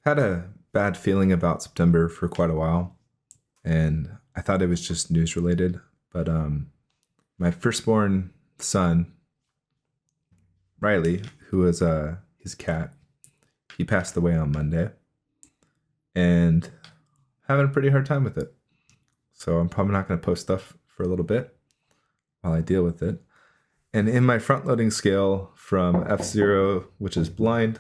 Had a bad feeling about September for quite a while, and I thought it was just news related. But my firstborn son, Riley, who was his cat, he passed away on Monday, and having a pretty hard time with it. So I'm probably not going to post stuff for a little bit while I deal with it. And in my front loading scale from F0, which is blind,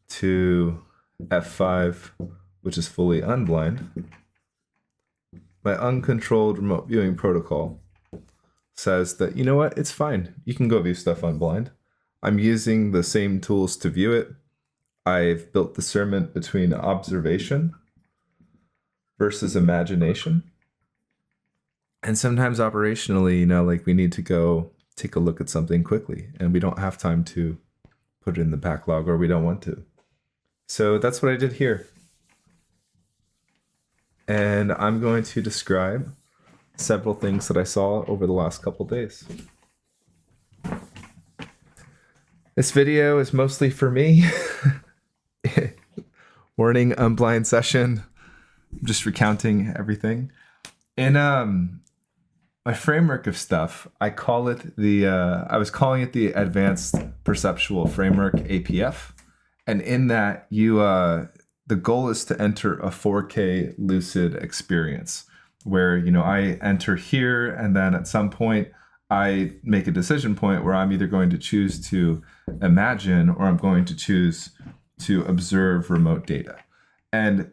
to F5, which is fully unblind, my uncontrolled remote viewing protocol says that, you know what, it's fine. You can go view stuff unblind. I'm using the same tools to view it. I've built discernment between observation versus imagination. And sometimes operationally, like we need to go take a look at something quickly and we don't have time to put it in the backlog, or we don't want to. So that's what I did here. And I'm going to describe several things that I saw over the last couple days. This video is mostly for me. Warning, unblind session. I'm just recounting everything. In my framework of stuff, I call it I was calling it the Advanced Perceptual Framework, APF. And in that, the goal is to enter a 4K Lucid experience where, I enter here, and then at some point I make a decision point where I'm either going to choose to imagine or I'm going to choose to observe remote data. And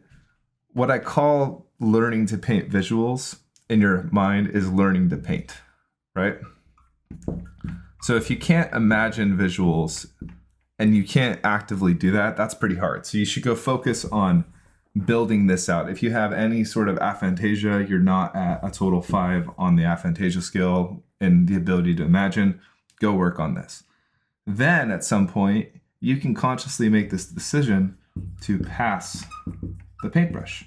what I call learning to paint visuals in your mind is learning to paint, right? So if you can't imagine visuals and you can't actively do that, that's pretty hard. So you should go focus on building this out. If you have any sort of aphantasia, you're not at a total 5 on the aphantasia scale and the ability to imagine, go work on this. Then at some point, you can consciously make this decision to pass the paintbrush.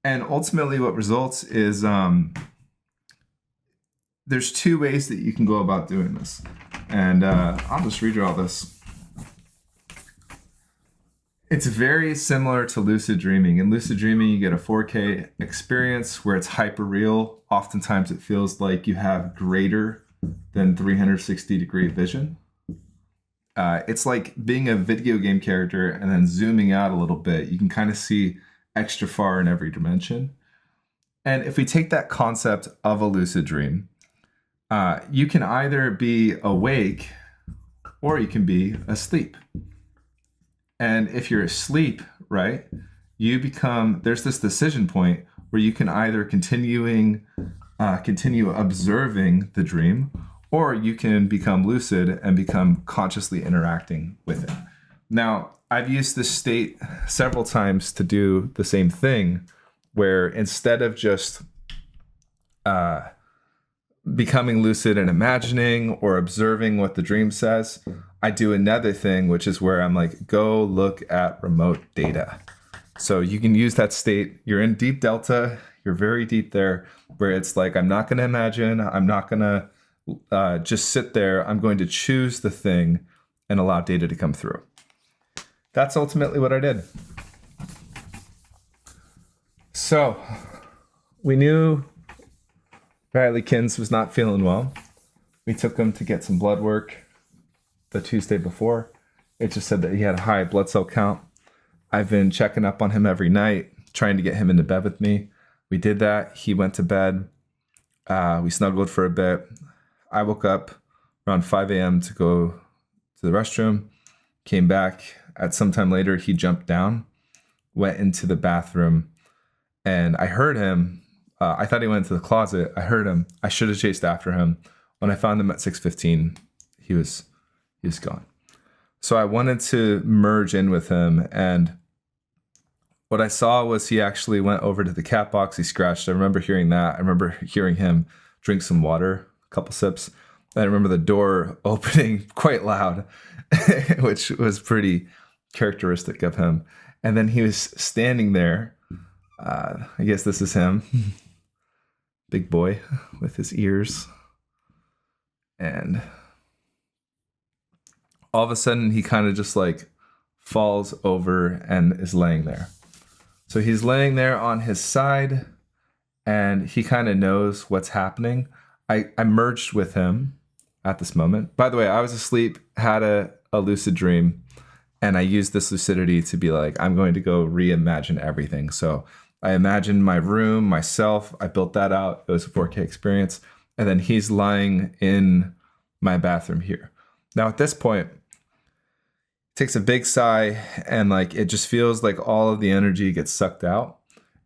And ultimately what results is there's 2 ways that you can go about doing this. And I'll just redraw this. It's very similar to lucid dreaming. In lucid dreaming, you get a 4K experience where it's hyper real. Oftentimes it feels like you have greater than 360-degree vision. It's like being a video game character and then zooming out a little bit. You can kind of see extra far in every dimension. And if we take that concept of a lucid dream, you can either be awake or you can be asleep. And if you're asleep, right, there's this decision point where you can either continue observing the dream, or you can become lucid and become consciously interacting with it. Now, I've used this state several times to do the same thing, where instead of just becoming lucid and imagining or observing what the dream says, I do another thing, which is where I'm like, go look at remote data. So you can use that state. You're in deep delta. You're very deep there, where it's like, I'm not going to imagine. I'm not going to just sit there. I'm going to choose the thing and allow data to come through. That's ultimately what I did. So we knew Riley Kins was not feeling well. We took him to get some blood work the Tuesday before. It just said that he had a high blood cell count. I've been checking up on him every night, trying to get him into bed with me. We did that. He went to bed. We snuggled for a bit. I woke up around 5 a.m. to go to the restroom, came back. At some time later, he jumped down, went into the bathroom, and I heard him. I thought he went into the closet. I heard him. I should have chased after him. When I found him at 6:15, he was gone. So I wanted to merge in with him, and what I saw was he actually went over to the cat box. He scratched. I remember hearing that. I remember hearing him drink some water, a couple sips. I remember the door opening quite loud, which was pretty characteristic of him. And then he was standing there. I guess this is him. Big boy with his ears. And all of a sudden he kind of just like falls over and is laying there. So he's laying there on his side, and he kind of knows what's happening. I merged with him at this moment. By the way, I was asleep, had a lucid dream, and I used this lucidity to be like, I'm going to go reimagine everything. So I imagined my room, myself. I built that out. It was a 4K experience. And then he's lying in my bathroom here. Now at this point, takes a big sigh, and like it just feels like all of the energy gets sucked out.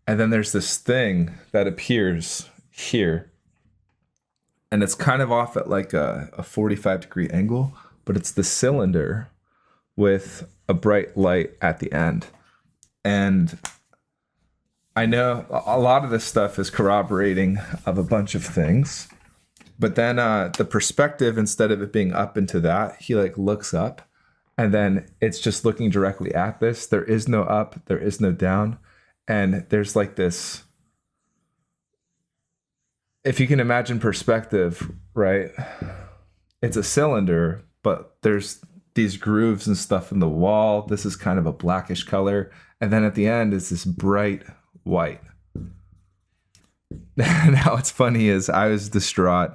And then there's this thing that appears here. And it's kind of off at like a 45-degree angle, but it's the cylinder with a bright light at the end. And I know a lot of this stuff is corroborating of a bunch of things. But then the perspective, instead of it being up into that, he like looks up, and then it's just looking directly at this. There is no up, there is no down. And there's like this, if you can imagine perspective, right? It's a cylinder, but there's these grooves and stuff in the wall. This is kind of a blackish color. And then at the end is this bright white. Now what's funny is I was distraught,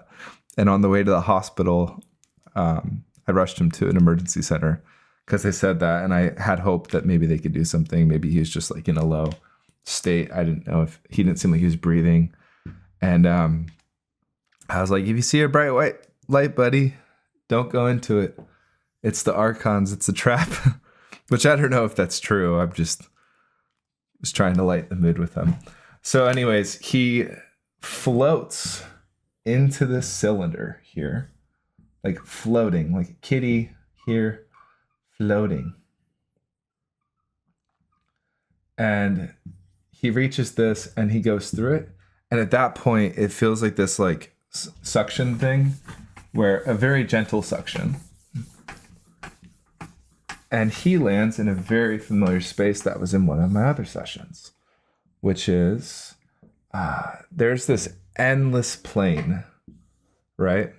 and on the way to the hospital, I rushed him to an emergency center because they said that, and I had hope that maybe they could do something. Maybe he was just like in a low state. I didn't know if he didn't seem like he was breathing. And I was like, if you see a bright white light, buddy, don't go into it. It's the archons. It's a trap. Which I don't know if that's true. I'm just was trying to light the mood with him. So anyways, he floats into this cylinder here, like floating, like a kitty here, floating. And he reaches this and he goes through it. And at that point, it feels like this like suction thing, where a very gentle suction. And he lands in a very familiar space that was in one of my other sessions, which is there's this endless plane, right?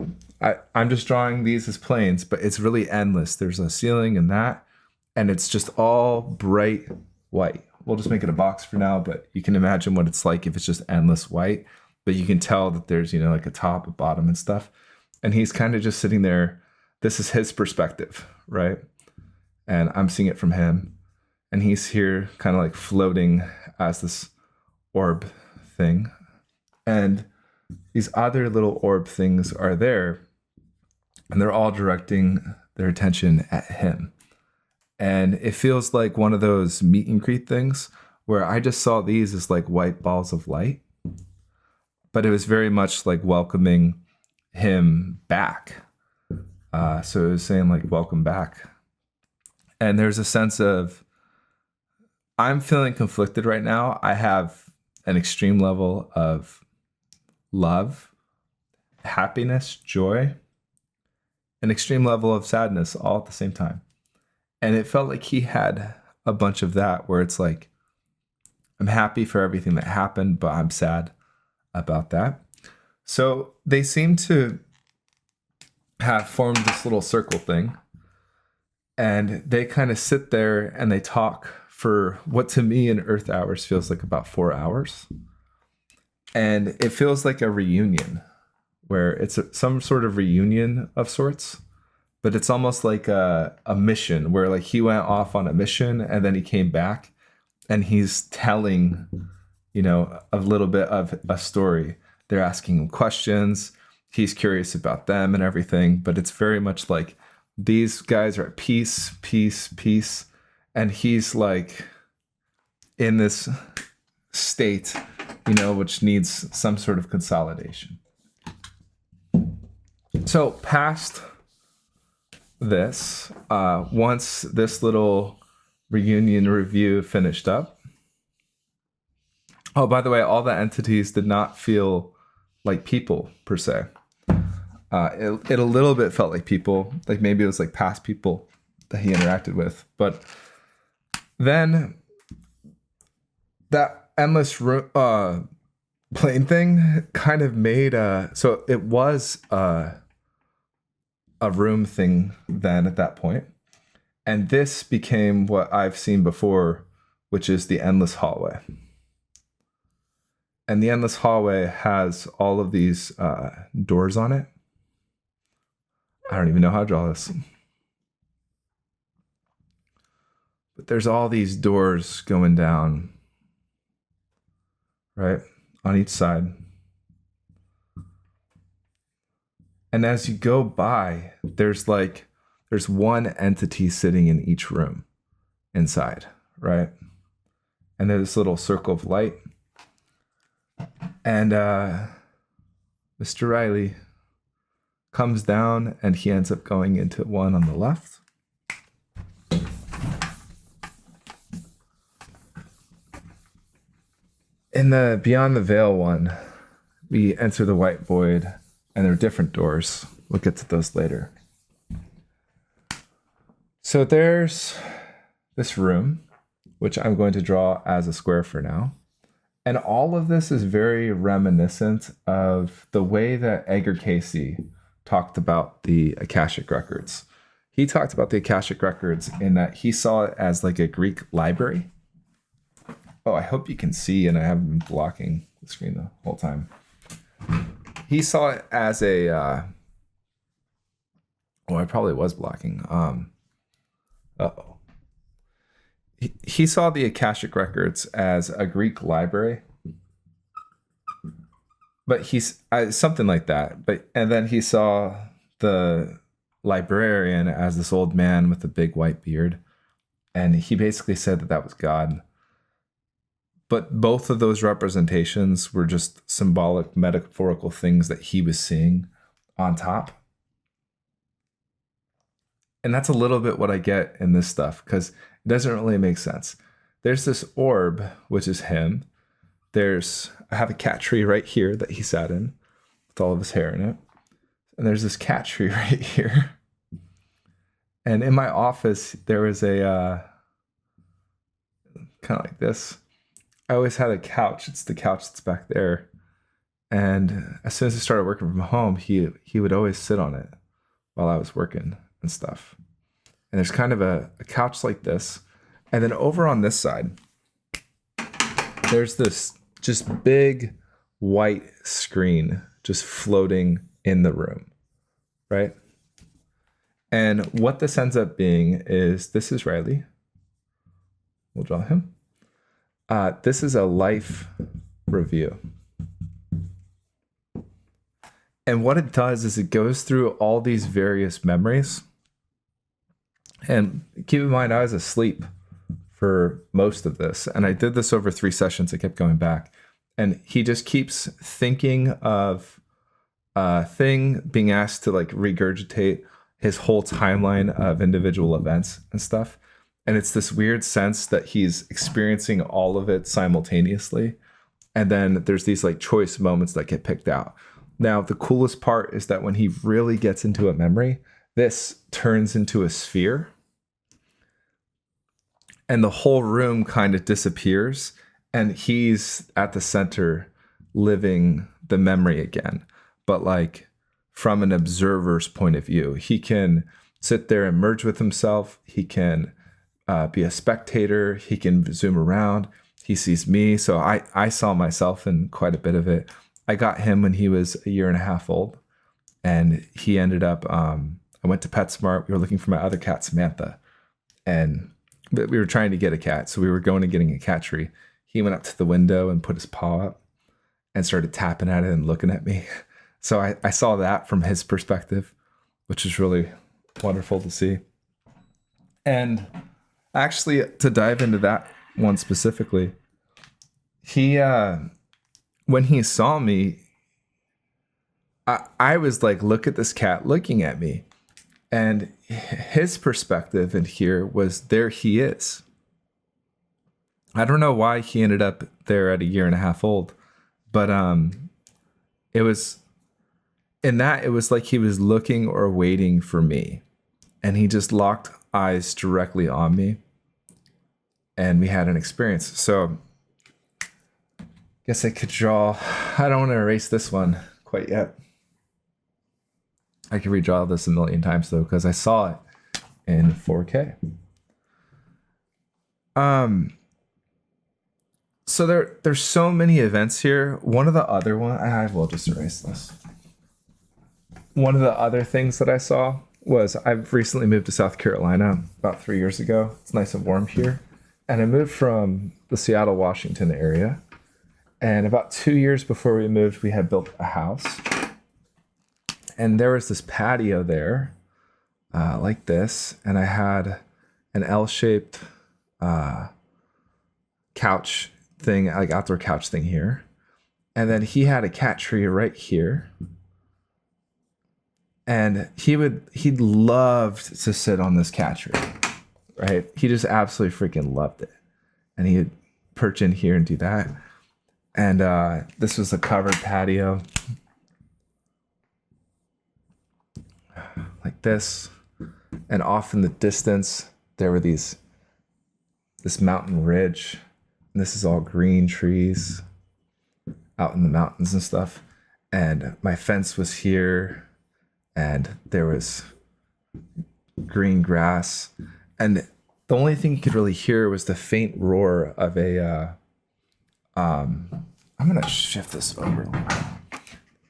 I'm just drawing these as planes, but it's really endless. There's a ceiling and that, and it's just all bright white. We'll just make it a box for now, but you can imagine what it's like if it's just endless white, but you can tell that there's, you know, like a top, a bottom and stuff. And he's kind of just sitting there. This is his perspective, right? And I'm seeing it from him. And he's here kind of like floating as this orb thing. And these other little orb things are there, and they're all directing their attention at him. And it feels like one of those meet and greet things where I just saw these as like white balls of light, but it was very much like welcoming him back. So it was saying like, welcome back. And there's a sense of, I'm feeling conflicted right now. I have an extreme level of love, happiness, joy, an extreme level of sadness all at the same time. And it felt like he had a bunch of that, where it's like, I'm happy for everything that happened, but I'm sad about that. So they seem to have formed this little circle thing, and they kind of sit there and they talk for what to me in Earth hours feels like about 4 hours. And it feels like a reunion, where it's some sort of reunion of sorts. But it's almost like a mission, where like he went off on a mission and then he came back and he's telling, you know, a little bit of a story. They're asking him questions. He's curious about them and everything. But it's very much like these guys are at peace, peace, peace. And he's like in this state, you know, which needs some sort of consolidation. So past this, once this little reunion review finished up. Oh, by the way, all the entities did not feel like people per se. It a little bit felt like people, like maybe it was like past people that he interacted with. But then that endless plane thing kind of made so it was a room thing then at that point. And this became what I've seen before, which is the endless hallway. And the endless hallway has all of these doors on it. I don't even know how to draw this. But there's all these doors going down, right, on each side. And as you go by, there's one entity sitting in each room inside, right? And there's this little circle of light. And Mr. Riley comes down and he ends up going into one on the left. In the Beyond the Veil one, we enter the white void, and there are different doors. We'll get to those later. So there's this room, which I'm going to draw as a square for now. And all of this is very reminiscent of the way that Edgar Cayce talked about the Akashic Records. He talked about the Akashic Records in that he saw it as like a Greek library. Oh, I hope you can see, and I haven't been blocking the screen the whole time. He saw it as a, I probably was blocking. Uh-oh. He saw the Akashic Records as a Greek library, but he's something like that. And then he saw the librarian as this old man with a big white beard, and he basically said that was God. But both of those representations were just symbolic, metaphorical things that he was seeing on top. And that's a little bit what I get in this stuff, because it doesn't really make sense. There's this orb, which is him. I have a cat tree right here that he sat in with all of his hair in it. And there's this cat tree right here. And in my office, there was a kind of like this. I always had a couch. It's the couch that's back there. And as soon as I started working from home, he would always sit on it while I was working and stuff. And there's kind of a couch like this. And then over on this side, there's this just big white screen just floating in the room, right? And what this ends up being is, this is Riley. We'll draw him. This is a life review. And what it does is it goes through all these various memories. And keep in mind, I was asleep for most of this. And I did this over 3 sessions. I kept going back. And he just keeps thinking of a thing, being asked to like regurgitate his whole timeline of individual events and stuff. And it's this weird sense that he's experiencing all of it simultaneously. And then there's these like choice moments that get picked out. Now, the coolest part is that when he really gets into a memory, this turns into a sphere. And the whole room kind of disappears. And he's at the center living the memory again. But like from an observer's point of view, he can sit there and merge with himself. He can be a spectator. He can zoom around. He sees me. So I saw myself in quite a bit of it. I got him when he was 1.5 years old. And he ended up, I went to PetSmart. We were looking for my other cat, Samantha. And we were trying to get a cat. So we were going and getting a cat tree. He went up to the window and put his paw up and started tapping at it and looking at me. So I saw that from his perspective, which is really wonderful to see. And actually, to dive into that one specifically, he, when he saw me, I was like, look at this cat looking at me. And his perspective in here was, there he is. I don't know why he ended up there at 1.5 years old, but it was in that it was like he was looking or waiting for me, and he just locked eyes directly on me, and we had an experience. So I guess I could draw. I don't want to erase this one quite yet. I could redraw this 1 million times though, because I saw it in 4K. So there's so many events here. One of the other one, I will just erase this. One of the other things that I saw was I've recently moved to South Carolina about 3 years ago. It's nice and warm here. And I moved from the Seattle, Washington area. And about 2 years before we moved, we had built a house. And there was this patio there, like this. And I had an L-shaped couch thing, like outdoor couch thing here. And then he had a cat tree right here. And he loved to sit on this cat tree, right? He just absolutely freaking loved it. And he would perch in here and do that. And this was a covered patio. Like this. And off in the distance, there were this mountain ridge. And this is all green trees out in the mountains and stuff. And my fence was here. And there was green grass. And the only thing you could really hear was the faint roar of a... I'm going to shift this over.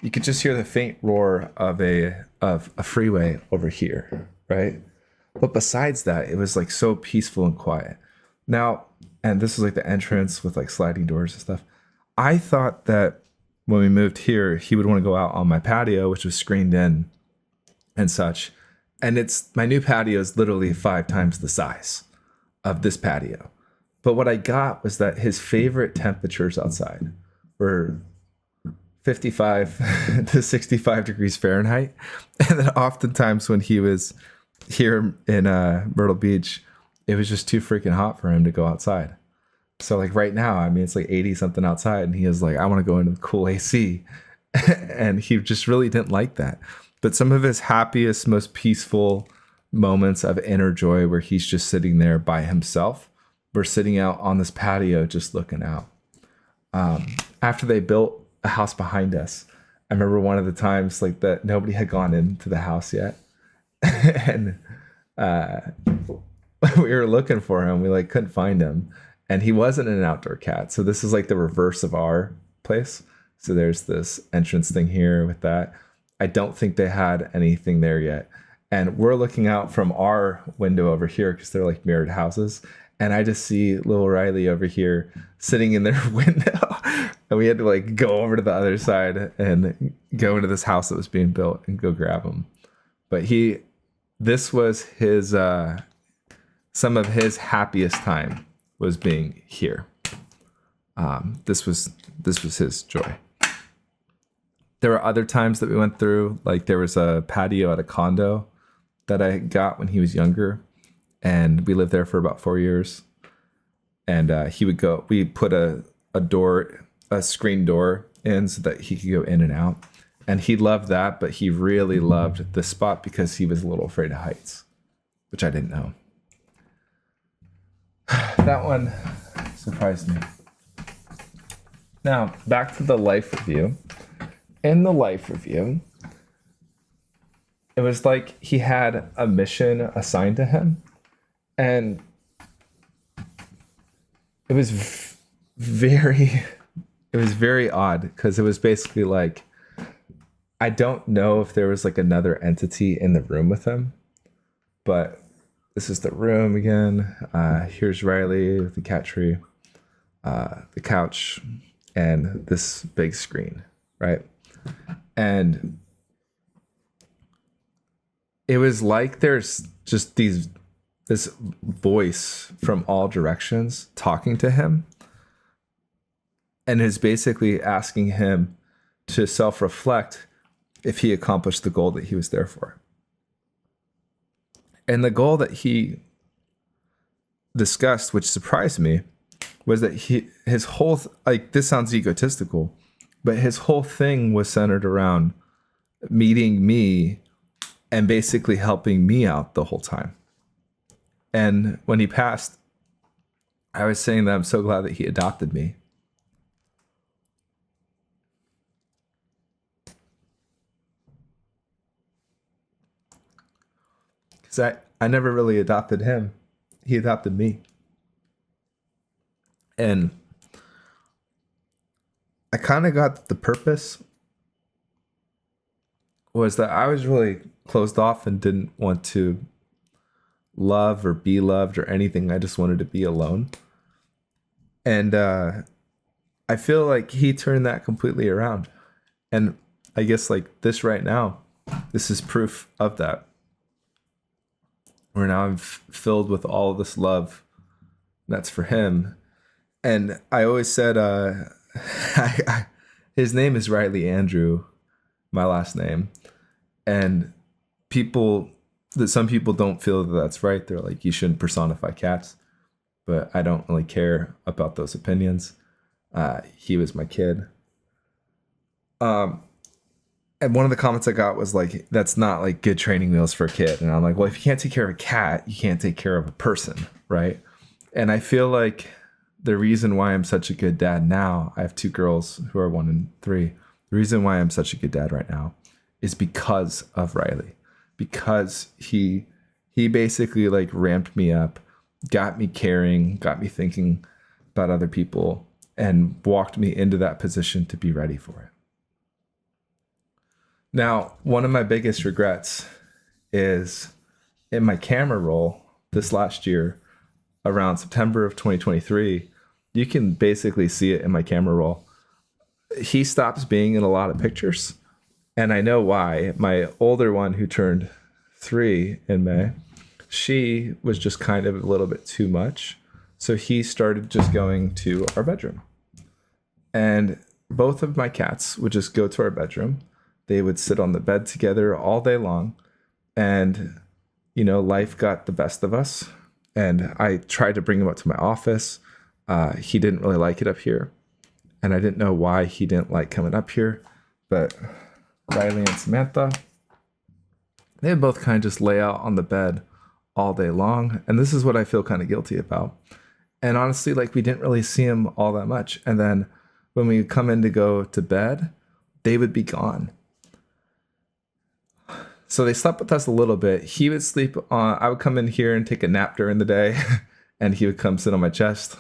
You could just hear the faint roar of a freeway over here, right? But besides that, it was like so peaceful and quiet. Now, and this is like the entrance with like sliding doors and stuff. I thought that when we moved here, he would want to go out on my patio, which was screened in and such. And my new patio is literally 5 times the size of this patio. But what I got was that his favorite temperatures outside were 55 to 65 degrees Fahrenheit. And then oftentimes when he was here in Myrtle Beach, it was just too freaking hot for him to go outside. So like right now, I mean, it's like 80 something outside and he is like, I want to go into the cool AC. And he just really didn't like that. But some of his happiest, most peaceful moments of inner joy where he's just sitting there by himself, we're sitting out on this patio just looking out. After they built a house behind us, I remember one of the times like that nobody had gone into the house yet. And we were looking for him. We like couldn't find him. And he wasn't an outdoor cat. So this is like the reverse of our place. So there's this entrance thing here with that. I don't think they had anything there yet. And we're looking out from our window over here because they're like mirrored houses. And I just see little Riley over here sitting in their window. And we had to like go over to the other side and go into this house that was being built and go grab him. But this was his, some of his happiest time was being here. This was his joy. There were other times that we went through, like there was a patio at a condo that I got when he was younger, and we lived there for about 4 years. And we put a screen door in so that he could go in and out. And he loved that, but he really loved this spot because he was a little afraid of heights, which I didn't know. That one surprised me. Now, back to the life review. In the life review, it was like he had a mission assigned to him. And it was very odd because it was basically like, I don't know if there was like another entity in the room with him, but this is the room again. Here's Riley with the cat tree, the couch, and this big screen, right? And it was like there's just this voice from all directions talking to him and is basically asking him to self-reflect if he accomplished the goal that he was there for. And the goal that he discussed, which surprised me, was that his whole, like, this sounds egotistical, but his whole thing was centered around meeting me and basically helping me out the whole time. And when he passed, I was saying that I'm so glad that he adopted me. Because I never really adopted him. He adopted me. And I kind of got the purpose was that I was really closed off and didn't want to love or be loved or anything. I just wanted to be alone. And I feel like he turned that completely around. And I guess like this right now, this is proof of that. Where now I'm filled with all of this love that's for him. And I always said, his name is Riley Andrew, my last name. And some people don't feel that that's right. They're like, you shouldn't personify cats. But I don't really care about those opinions. He was my kid. And one of the comments I got was like, that's not like good training wheels for a kid. And I'm like, well, if you can't take care of a cat, you can't take care of a person, right? And I feel like the reason why I'm such a good dad now, I have 2 girls who are 1 and 3. The reason why I'm such a good dad right now is because of Riley. Because he basically like ramped me up, got me caring, got me thinking about other people, and walked me into that position to be ready for it. Now, one of my biggest regrets is in my camera roll this last year, around September of 2023, you can basically see it in my camera roll. He stops being in a lot of pictures. And I know why. My older one, who turned 3 in May, she was just kind of a little bit too much. So he started just going to our bedroom. And both of my cats would just go to our bedroom. They would sit on the bed together all day long. And, you know, life got the best of us. And I tried to bring him up to my office. He didn't really like it up here. And I didn't know why he didn't like coming up here. But Riley and Samantha, they would both kind of just lay out on the bed all day long. And this is what I feel kind of guilty about. And honestly, like, we didn't really see him all that much. And then when we come in to go to bed, they would be gone. So they slept with us a little bit. He would sleep on, I would come in here and take a nap during the day, and he would come sit on my chest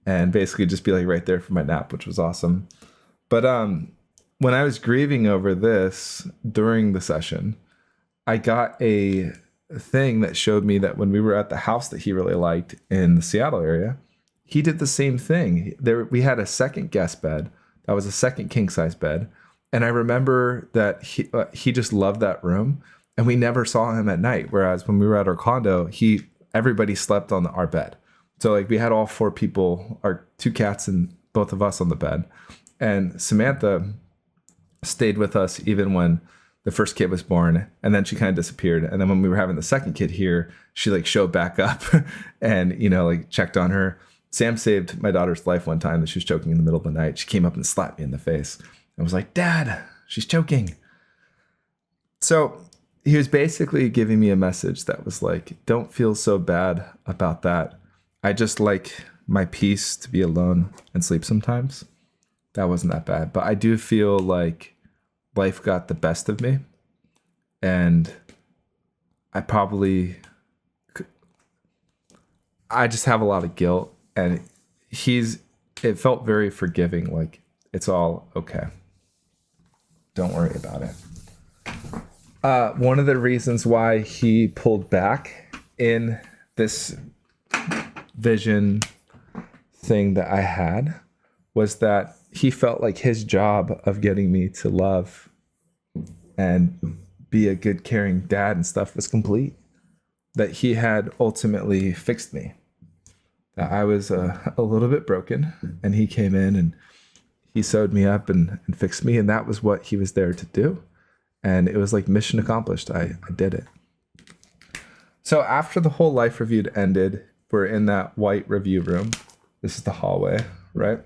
and basically just be like right there for my nap, which was awesome. But when I was grieving over this during the session, I got a thing that showed me that when we were at the house that he really liked in the Seattle area, he did the same thing. We had a second guest bed that was a second king size bed. And I remember that he just loved that room, and we never saw him at night. Whereas when we were at our condo, everybody slept on our bed. So like we had all 4 people, our 2 cats and both of us on the bed. And Samantha stayed with us even when the first kid was born, and then she kind of disappeared. And then when we were having the second kid here, she like showed back up and, you know, like checked on her. Sam saved my daughter's life one time that she was choking in the middle of the night. She came up and slapped me in the face. I was like, Dad, she's choking. So he was basically giving me a message that was like, don't feel so bad about that. I just like my peace to be alone and sleep sometimes. That wasn't that bad. But I do feel like life got the best of me. And I just have a lot of guilt. And it felt very forgiving. Like, it's all okay. Don't worry about it. One of the reasons why he pulled back in this vision thing that I had was that he felt like his job of getting me to love and be a good, caring dad and stuff was complete. That he had ultimately fixed me. That I was a little bit broken, and he came in and he sewed me up and fixed me, and that was what he was there to do. And it was like mission accomplished. I did it. So after the whole life review ended, we're in that white review room. This is the hallway, right?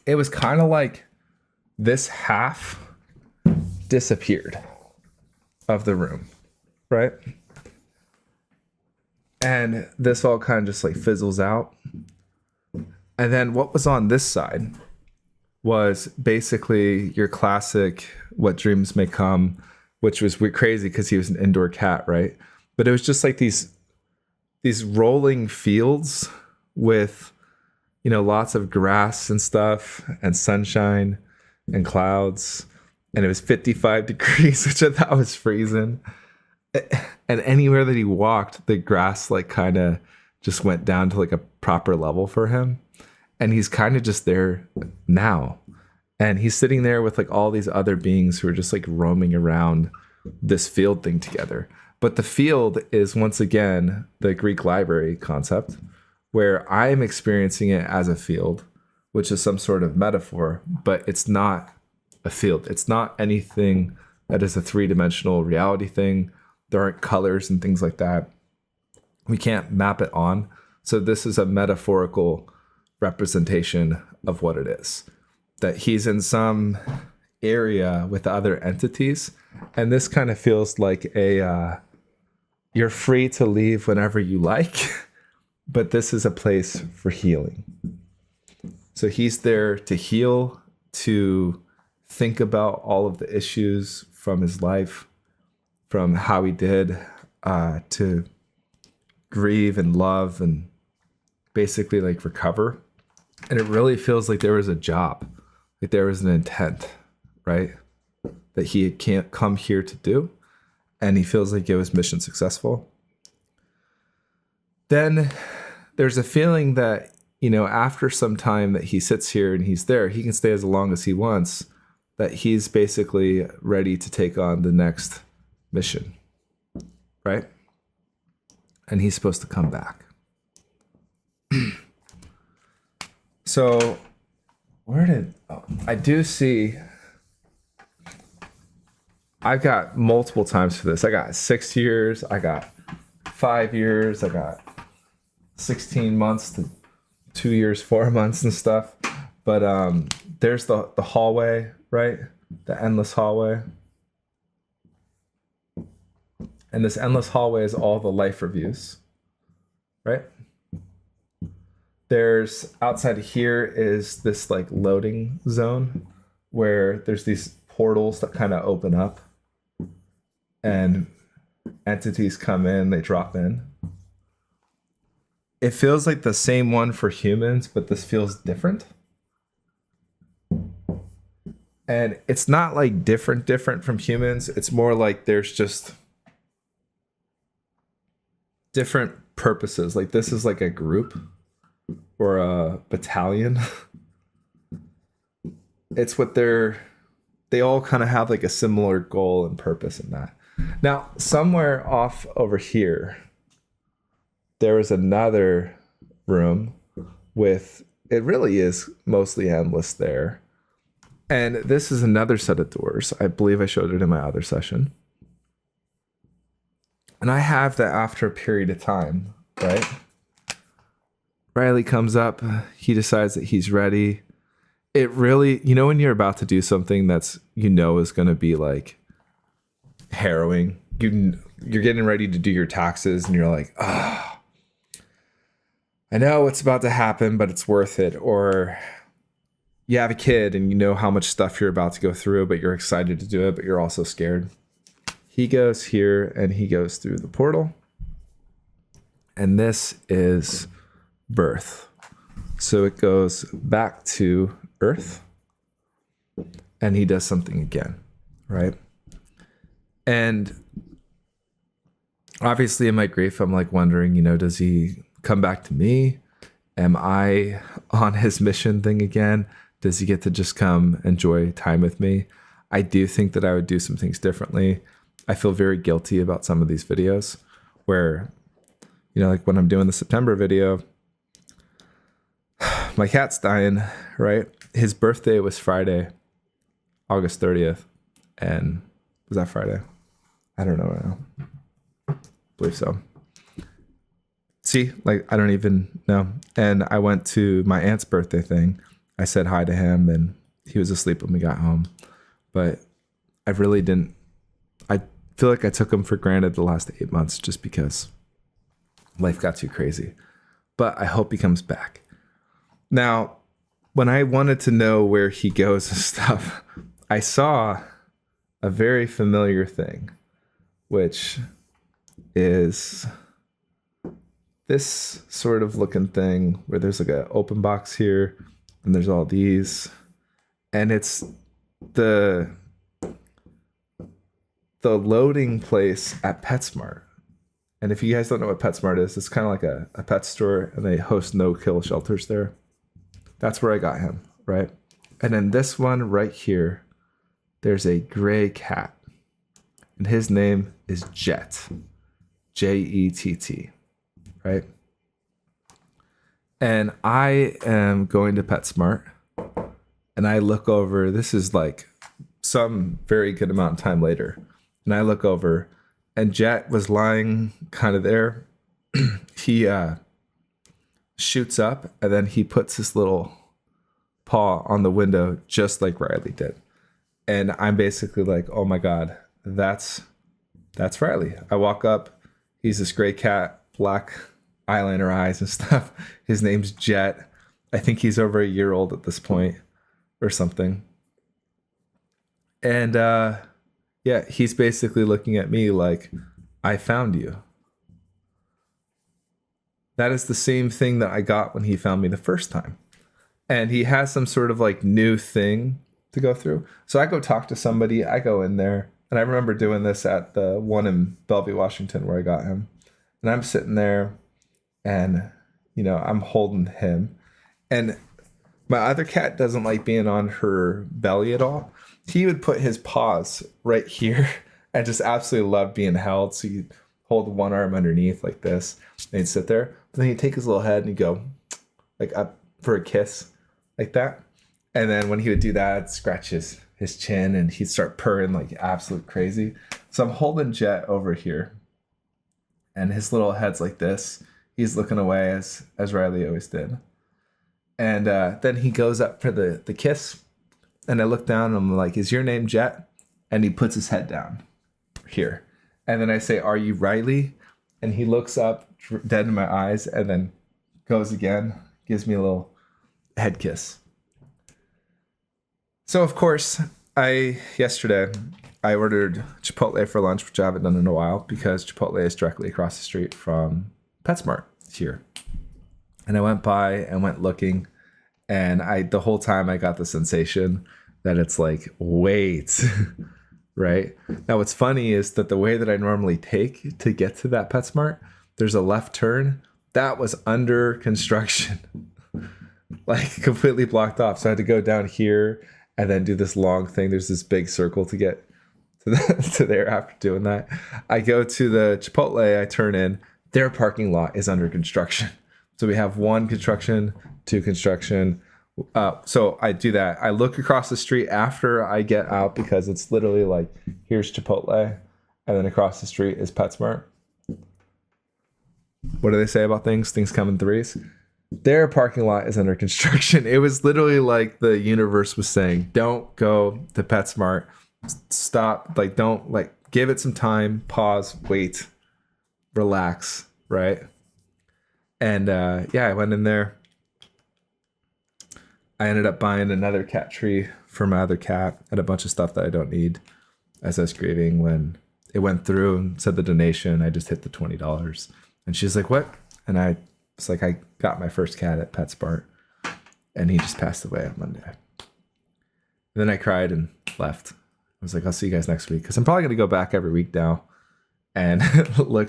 It was kind of like this half disappeared of the room, right? And this all kind of just like fizzles out. And then what was on this side was basically your classic what dreams may come, which was crazy because he was an indoor cat, right? But it was just like these rolling fields with, you know, lots of grass and stuff and sunshine and clouds. And it was 55 degrees, which I thought was freezing. And anywhere that he walked, the grass like kind of just went down to like a proper level for him. And he's kind of just there now. And he's sitting there with like all these other beings who are just like roaming around this field thing together. But the field is once again the Greek library concept, where I'm experiencing it as a field, which is some sort of metaphor, but it's not a field. It's not anything that is a three-dimensional reality thing. There aren't colors and things like that. We can't map it on. So this is a metaphorical representation of what it is. That he's in some area with other entities. And this kind of feels like you're free to leave whenever you like, but this is a place for healing. So he's there to heal, to think about all of the issues from his life, from how he did, to grieve and love and basically like recover. And it really feels like there was a job, like there was an intent, right? That he can't come here to do. And he feels like it was mission successful. Then there's a feeling that, you know, after some time that he sits here and he's there, he can stay as long as he wants, that he's basically ready to take on the next mission, right? And he's supposed to come back. So I do see, I've got multiple times for this. I got 6 years, I got 5 years, I got 16 months to 2 years, 4 months and stuff. But there's the hallway, right? The endless hallway. And this endless hallway is all the life reviews, right? There's outside of here is this like loading zone where there's these portals that kind of open up and entities come in, they drop in. It feels like the same one for humans, but this feels different. And it's not like different from humans. It's more like there's just different purposes. Like this is like a group or a battalion. It's what they all kind of have like a similar goal and purpose in that. Now, somewhere off over here, there is another room with, it really is mostly endless there. And this is another set of doors. I believe I showed it in my other session. And I have that after a period of time, right? Riley comes up, he decides that he's ready. It really, you know, when you're about to do something that's, you know, is going to be like harrowing, you're getting ready to do your taxes and you're like, ah, I know what's about to happen, but it's worth it. Or you have a kid and you know how much stuff you're about to go through, but you're excited to do it, but you're also scared. He goes here and he goes through the portal. And this is birth. So it goes back to Earth and he does something again, right? And obviously in my grief, I'm like wondering, you know, does he come back to me? Am I on his mission thing again? Does he get to just come enjoy time with me? I do think that I would do some things differently. I feel very guilty about some of these videos where, you know, like when I'm doing the September video, my cat's dying, right? His birthday was Friday, August 30th. And was that Friday? I don't know right now. I believe so. See, like, I don't even know. And I went to my aunt's birthday thing. I said hi to him and he was asleep when we got home. But I really didn't, I feel like I took him for granted the last 8 months just because life got too crazy. But I hope he comes back. Now, when I wanted to know where he goes and stuff, I saw a very familiar thing, which is this sort of looking thing where there's like an open box here and there's all these, and it's the loading place at PetSmart. And if you guys don't know what PetSmart is, it's kind of like a pet store, and they host no-kill shelters there. That's where I got him, right? And then this one right here, there's a gray cat, and his name is Jet, Jett, right? And I am going to PetSmart, and I look over. This is like some very good amount of time later, and I look over, and Jet was lying kind of there. He shoots up, and then he puts his little paw on the window just like Riley did. And I'm basically like, oh my God, that's Riley. I walk up, he's this gray cat, black eyeliner eyes and stuff. His name's Jet. I think he's over a year old at this point or something. And yeah, he's basically looking at me like, I found you. That is the same thing that I got when he found me the first time. And he has some sort of like new thing to go through. So I go talk to somebody, I go in there, and I remember doing this at the one in Bellevue, Washington, where I got him. And I'm sitting there and, you know, I'm holding him. And my other cat doesn't like being on her belly at all. He would put his paws right here and just absolutely love being held. So you hold one arm underneath like this, and he'd sit there. But then he'd take his little head and he'd go like up for a kiss like that. And then when he would do that, I'd scratch his chin, and he'd start purring like absolute crazy. So I'm holding Jet over here, and his little head's like this. He's looking away as Riley always did. And then he goes up for the kiss. And I look down and I'm like, is your name Jet? And he puts his head down here. And then I say, are you Riley? And he looks up dead in my eyes and then goes again, gives me a little head kiss. So of course, yesterday I ordered Chipotle for lunch, which I haven't done in a while because Chipotle is directly across the street from PetSmart here. And I went by and went looking. And the whole time I got the sensation that it's like, wait, right? Now what's funny is that the way that I normally take to get to that PetSmart, there's a left turn that was under construction, like completely blocked off. So I had to go down here and then do this long thing. There's this big circle to get to there after doing that. I go to the Chipotle, I turn in, their parking lot is under construction. So we have one construction, two construction. So I do that. I look across the street after I get out because it's literally like, here's Chipotle, and then across the street is PetSmart. What do they say about things? Things come in threes. Their parking lot is under construction. It was literally like the universe was saying, don't go to PetSmart. Stop. Like, don't, like, give it some time, pause, wait, relax, right? And yeah, I went in there. I ended up buying another cat tree for my other cat and a bunch of stuff that I don't need as I was grieving. When it went through and said the donation, I just hit the $20. And she's like, what? And I was like, I got my first cat at PetSmart, and he just passed away on Monday. And then I cried and left. I was like, I'll see you guys next week. Because I'm probably going to go back every week now and I'm going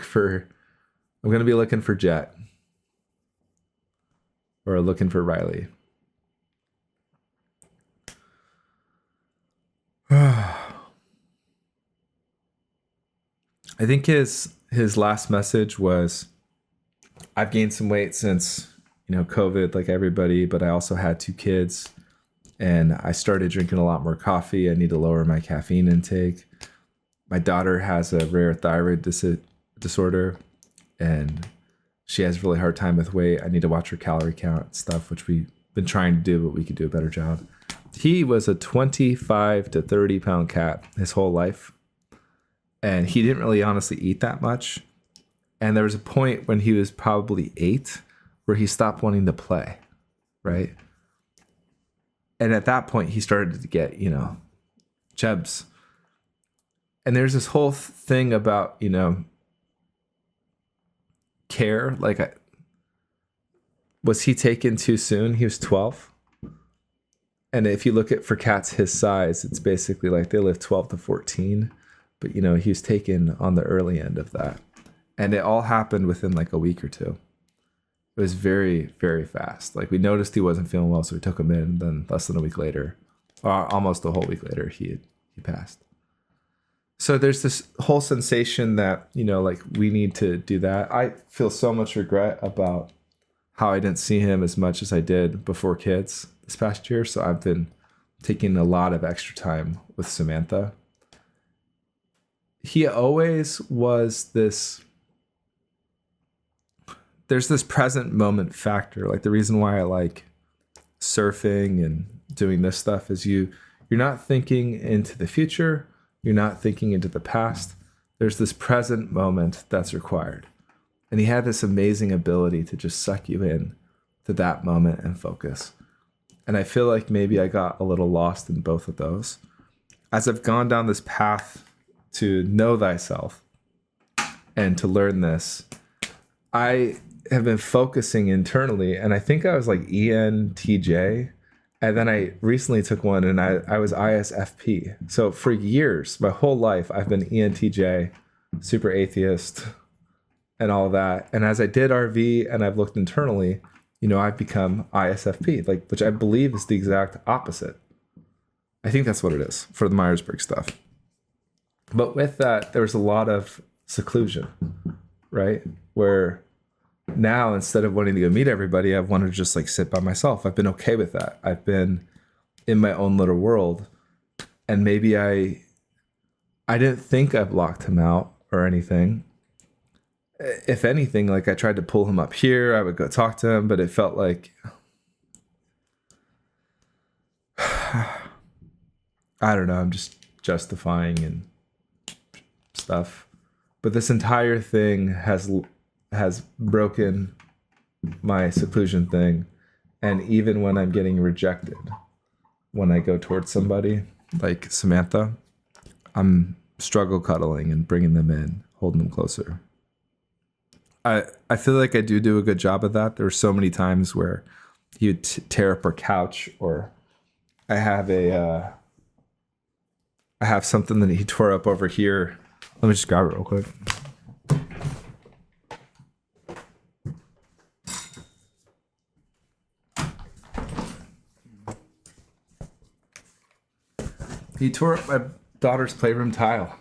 to be looking for Jet. Or looking for Riley. I think his last message was, I've gained some weight since, COVID, like everybody, but I also had 2 kids, and I started drinking a lot more coffee. I need to lower my caffeine intake. My daughter has a rare thyroid disorder, and she has a really hard time with weight. I need to watch her calorie count and stuff, which we've been trying to do, but we could do a better job. He was a 25 to 30 pound cat his whole life. And he didn't really honestly eat that much. And there was a point when he was probably 8 where he stopped wanting to play, right? And at that point, he started to get, chubs. And there's this whole thing about, care. Like, was he taken too soon? He was 12. And if you look at for cats his size, it's basically like they live 12 to 14. But, he was taken on the early end of that. And it all happened within like a week or two. It was very, very fast. Like we noticed he wasn't feeling well, so we took him in. And then less than a week later, or almost a whole week later, he passed. So there's this whole sensation that, like we need to do that. I feel so much regret about how I didn't see him as much as I did before kids this past year. So I've been taking a lot of extra time with Samantha. He always was there's this present moment factor. Like the reason why I like surfing and doing this stuff is you're not thinking into the future. You're not thinking into the past. There's this present moment that's required. And he had this amazing ability to just suck you in to that moment and focus. And I feel like maybe I got a little lost in both of those. As I've gone down this path to know thyself and to learn this, I have been focusing internally. And I think I was like ENTJ. And then I recently took one and I was ISFP. So for years, my whole life, I've been ENTJ, super atheist, and all that. And as I did RV and I've looked internally, I've become ISFP, like, which I believe is the exact opposite. I think that's what it is for the Myers-Briggs stuff. But with that, there was a lot of seclusion, right? Where now, instead of wanting to go meet everybody, I've wanted to just like sit by myself. I've been okay with that. I've been in my own little world. And maybe I didn't think I blocked him out or anything. If anything, like I tried to pull him up here, I would go talk to him, but it felt like, I don't know, I'm just justifying and stuff. But this entire thing has broken my seclusion thing. And even when I'm getting rejected, when I go towards somebody like Samantha, I'm struggle cuddling and bringing them in, holding them closer. I feel like I do a good job of that. There were so many times where he would tear up our couch, or I have something that he tore up over here. Let me just grab it real quick. He tore up my daughter's playroom tile.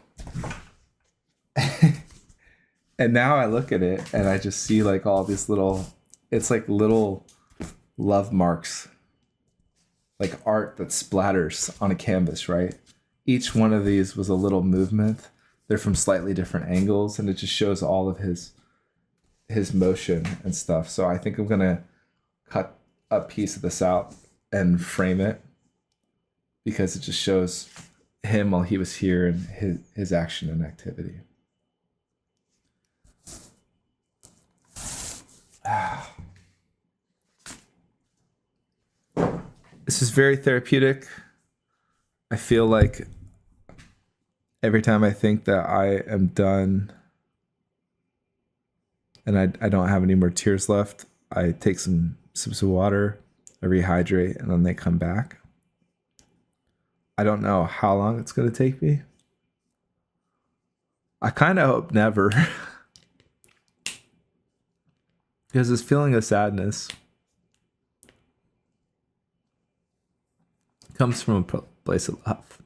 And now I look at it and I just see like all these it's like little love marks, like art that splatters on a canvas, right? Each one of these was a little movement. They're from slightly different angles, and it just shows all of his motion and stuff. So I think I'm gonna cut a piece of this out and frame it, because it just shows him while he was here and his action and activity. This is very therapeutic. I feel like every time I think that I am done and I don't have any more tears left, I take some sips of water, I rehydrate, and then they come back. I don't know how long it's going to take me. I kind of hope never. Because this feeling of sadness comes from a place of love.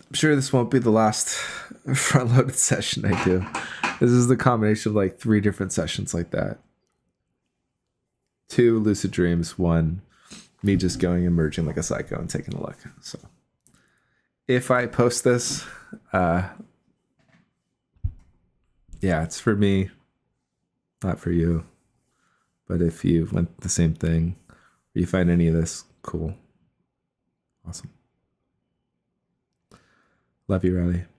I'm sure this won't be the last front-loaded session I do. This is the combination of like 3 different sessions like that. 2 lucid dreams, 1 me just going and merging like a psycho and taking a look. So if I post this, yeah, it's for me, not for you. But if you went the same thing, or you find any of this cool, awesome. Love you, Riley.